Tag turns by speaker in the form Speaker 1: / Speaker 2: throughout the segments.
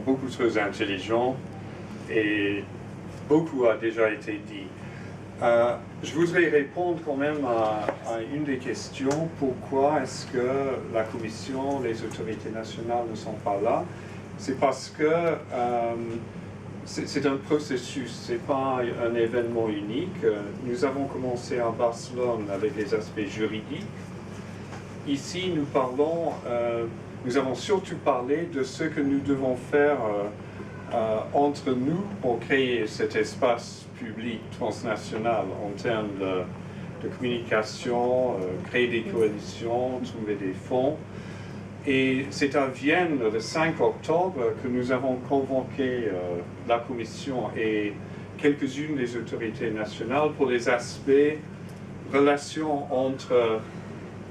Speaker 1: beaucoup trop intelligents et beaucoup a déjà été dit. Je voudrais répondre quand même à une des questions. Pourquoi est-ce que la Commission, les autorités nationales ne sont pas là? C'est parce que c'est un processus, ce n'est pas un événement unique. Nous avons commencé à Barcelone avec les aspects juridiques. Ici, nous avons surtout parlé de ce que nous devons faire entre nous pour créer cet espace public transnational en termes de communication, créer des coalitions, trouver des fonds. Et c'est à Vienne, le 5 octobre, que nous avons convoqué la Commission et quelques-unes des autorités nationales pour les aspects relations entre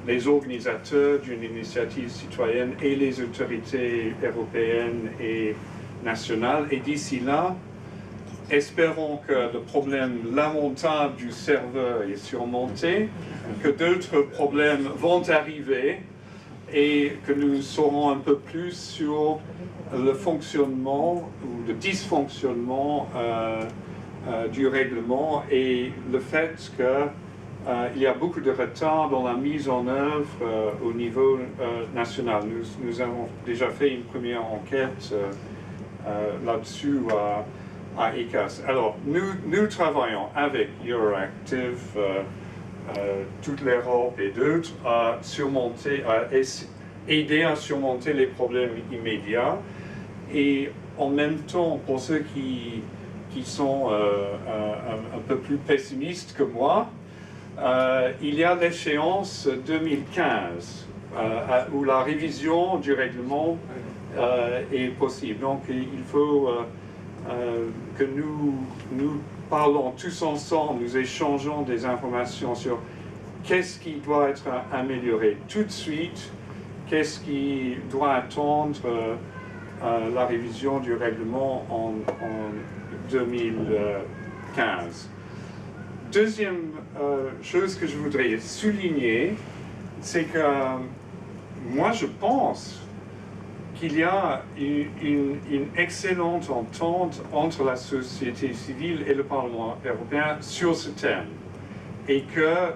Speaker 1: les organisateurs d'une initiative citoyenne et les autorités européennes et nationales. Et d'ici là, espérons que le problème lamentable du serveur est surmonté, que d'autres problèmes vont arriver et que nous saurons un peu plus sur le fonctionnement ou le dysfonctionnement du règlement et le fait qu'il y a beaucoup de retard dans la mise en œuvre au niveau national. Nous avons déjà fait une première enquête là-dessus à ECAS. Alors, nous travaillons avec Euractiv, toute l'Europe et d'autres à aider à surmonter les problèmes immédiats. Et en même temps, pour ceux qui sont un peu plus pessimistes que moi, il y a l'échéance 2015 où la révision du règlement est possible. Donc il faut que nous parlons tous ensemble, nous échangeons des informations sur qu'est-ce qui doit être amélioré tout de suite, qu'est-ce qui doit attendre la révision du règlement en 2015. Deuxième chose que je voudrais souligner, c'est que moi je pense qu'il y a une excellente entente entre la société civile et le Parlement européen sur ce thème. Et que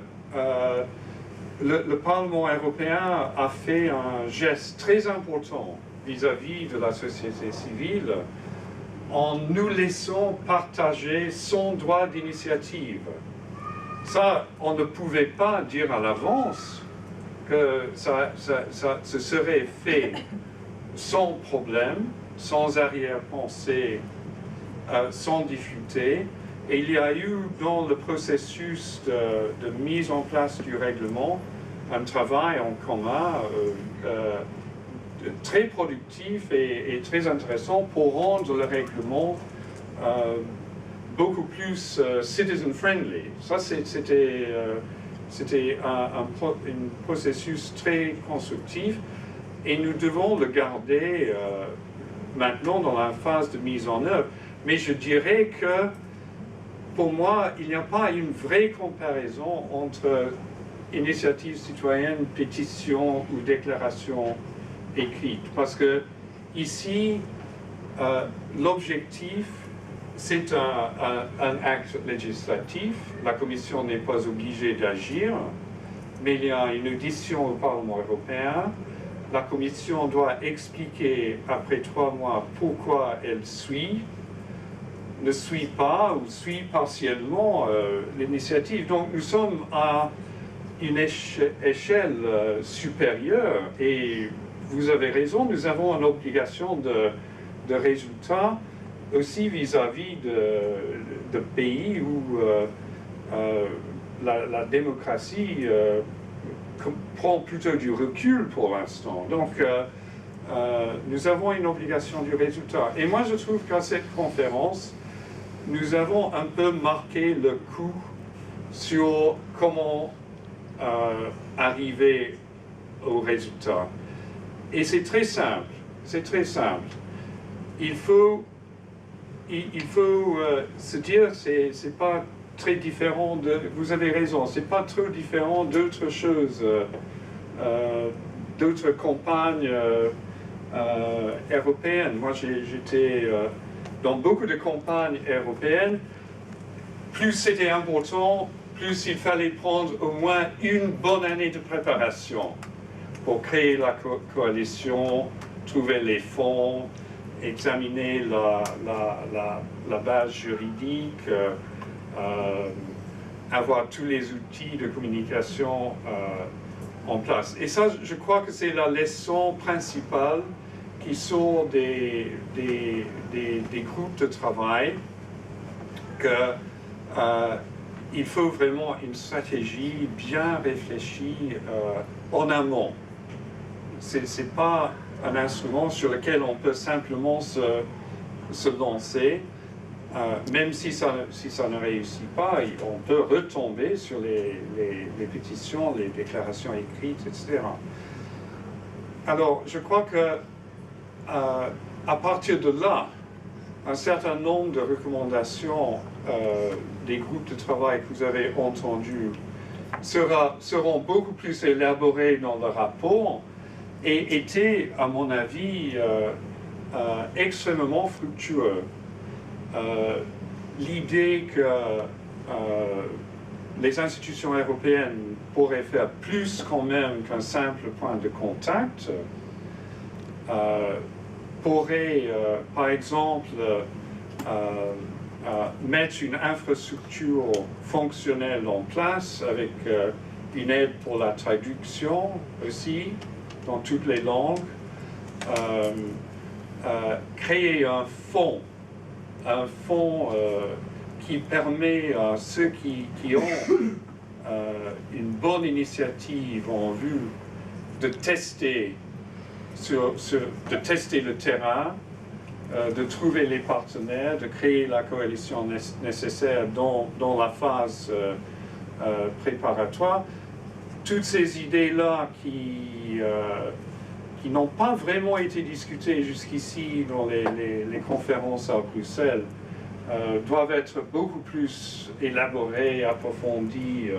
Speaker 1: le Parlement européen a fait un geste très important vis-à-vis de la société civile en nous laissant partager son droit d'initiative. Ça, on ne pouvait pas dire à l'avance que ça serait fait sans problème, sans arrière-pensée, sans difficulté. Et il y a eu dans le processus de mise en place du règlement un travail en commun très productif et très intéressant pour rendre le règlement beaucoup plus citizen-friendly. Ça, c'était un processus très constructif. Et nous devons le garder maintenant dans la phase de mise en œuvre. Mais je dirais que, pour moi, il n'y a pas une vraie comparaison entre initiative citoyenne, pétition ou déclaration écrite. Parce que ici, l'objectif, c'est un acte législatif. La Commission n'est pas obligée d'agir, mais il y a une audition au Parlement européen. La Commission doit expliquer après 3 mois pourquoi elle ne suit pas ou suit partiellement l'initiative. Donc nous sommes à une échelle supérieure et vous avez raison, nous avons une obligation de résultat aussi vis-à-vis de pays où la démocratie prend plutôt du recul pour l'instant. Donc, nous avons une obligation du résultat. Et moi, je trouve qu'à cette conférence, nous avons un peu marqué le coup sur comment arriver au résultat. Et c'est très simple. C'est très simple. Il faut se dire, c'est pas très différent de... Vous avez raison, c'est pas trop différent d'autres choses, d'autres campagnes européenne. Moi, j'étais dans beaucoup de campagnes européennes. Plus c'était important, plus il fallait prendre au moins une bonne année de préparation pour créer la coalition, trouver les fonds, examiner la base juridique, avoir tous les outils de communication en place. Et ça, je crois que c'est la leçon principale qui sort des groupes de travail, qu'il faut vraiment une stratégie bien réfléchie en amont. Ce n'est pas un instrument sur lequel on peut simplement se lancer. Même si ça ne réussit pas, on peut retomber sur les pétitions, les déclarations écrites, etc. Alors, je crois que à partir de là, un certain nombre de recommandations des groupes de travail que vous avez entendus seront beaucoup plus élaborées dans le rapport et étaient, à mon avis, extrêmement fructueux. L'idée que les institutions européennes pourraient faire plus quand même qu'un simple point de contact, pourraient par exemple mettre une infrastructure fonctionnelle en place avec une aide pour la traduction aussi dans toutes les langues, créer un fonds qui permet à ceux qui ont une bonne initiative en vue de tester, de tester le terrain, de trouver les partenaires, de créer la coalition nécessaire dans la phase préparatoire. Toutes ces idées-là qui n'ont pas vraiment été discutées jusqu'ici dans les conférences à Bruxelles, doivent être beaucoup plus élaborées, approfondies,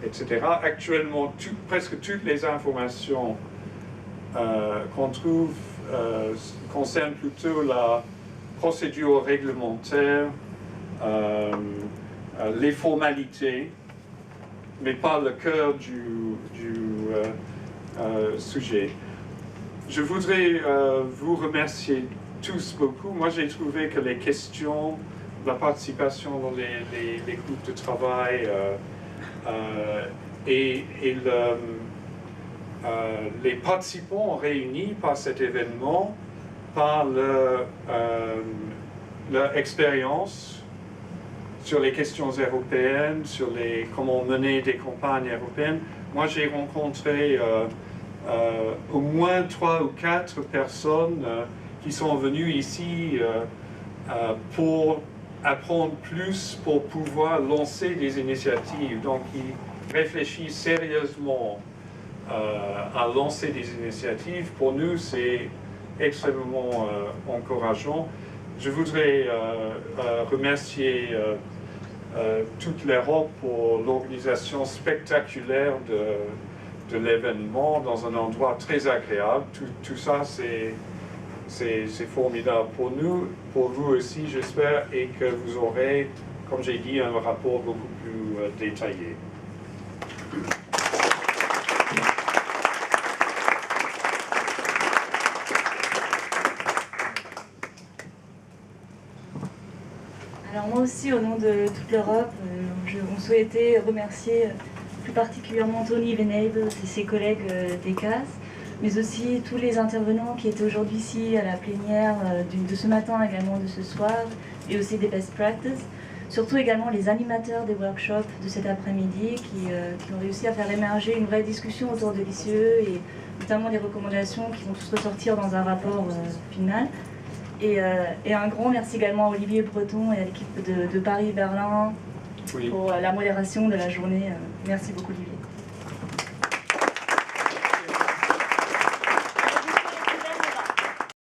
Speaker 1: etc. Actuellement, presque toutes les informations qu'on trouve concernent plutôt la procédure réglementaire, les formalités, mais pas le cœur du sujet. Je voudrais vous remercier tous beaucoup. Moi, j'ai trouvé que les questions, la participation dans les groupes de travail et les participants réunis par cet événement, par leur expérience sur les questions européennes, sur comment mener des campagnes européennes. Moi, j'ai rencontré au moins 3 ou 4 personnes qui sont venues ici pour apprendre plus, pour pouvoir lancer des initiatives. Donc, ils réfléchissent sérieusement à lancer des initiatives. Pour nous, c'est extrêmement encourageant. Je voudrais remercier toute l'Europe pour l'organisation spectaculaire de l'événement dans un endroit très agréable. Tout ça, c'est formidable pour nous, pour vous aussi, j'espère, et que vous aurez, comme j'ai dit, un rapport beaucoup plus détaillé.
Speaker 2: Alors moi aussi, au nom de toute l'Europe, on souhaitait remercier plus particulièrement Tony Venable et ses collègues d'ECAS, mais aussi tous les intervenants qui étaient aujourd'hui ici à la plénière de ce matin, également de ce soir, et aussi des best practices. Surtout également les animateurs des workshops de cet après-midi qui ont réussi à faire émerger une vraie discussion autour de l'ICE et notamment des recommandations qui vont tous ressortir dans un rapport final. Et un grand merci également à Olivier Breton et à l'équipe de Paris-Berlin pour la modération de la journée. Merci beaucoup Olivier.